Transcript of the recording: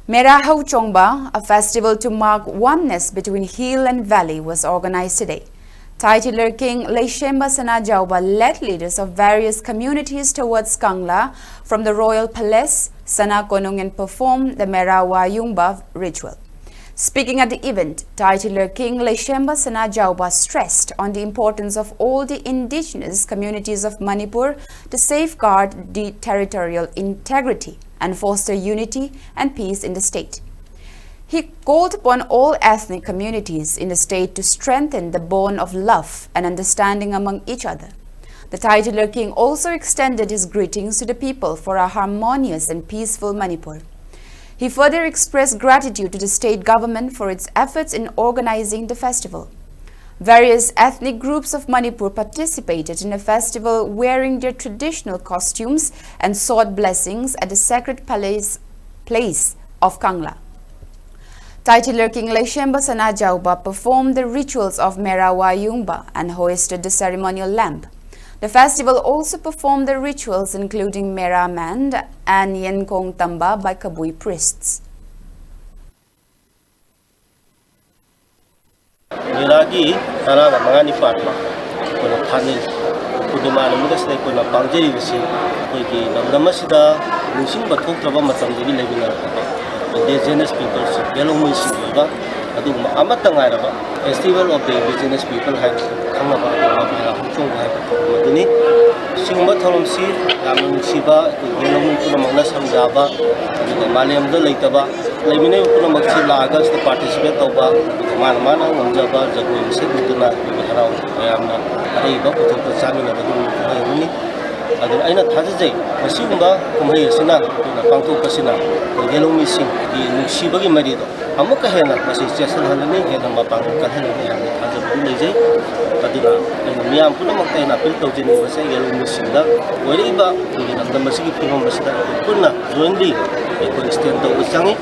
Mera Chongba, a festival to mark oneness between hill and valley, was organized today. Titular King Leshemba Sana Jauba led leaders of various communities towards Kangla from the royal palace. Sana Konungen performed the Mera Wayungba ritual. Speaking at the event, Titular King Leshemba Sana Jauba stressed on the importance of all the indigenous communities of Manipur to safeguard the territorial integrity and foster unity and peace in the state. He called upon all ethnic communities in the state to strengthen the bond of love and understanding among each other. The titular king also extended his greetings to the people for a harmonious and peaceful Manipur. He further expressed gratitude to the state government for its efforts in organizing the festival. Various ethnic groups of Manipur participated in the festival wearing their traditional costumes and sought blessings at the sacred place of Kangla. Titular King Leshemba Sana Jauba performed the rituals of Mera Wayungba and hoisted the ceremonial lamp. The festival also performed the rituals including Mera Mand and Yenkong Tamba by Kabui priests. Meragi tara na mga niparma kono panel kudima na mudas na kono pangjeri bisi kogi namdama sida musing bathong traba matam jegi lebina indigenous people yellow musi ba adu amat tangai raba festival of the indigenous people hai khangna ba ba hungchong hai maduni singma tholom si yamung siba yellow musi kono magna samjaba malem da leitaba lebine kono magsi laga sta participate tauba mana ngamjaba jagoi se guduna harau ayamna ai ba puthok chami na badum ni adun aina thajai masibumba kumhai asina na pangthok pasina yellow missing di nuksibagi mari do amuka hena masi chesal halani hena mapang kalhana ni amni thajabu lejai aduna aina miyam puna maktai na appeal tawjini base yellow missing da oiriba ni namda masigi phimam basida punna jointly ko stand to changi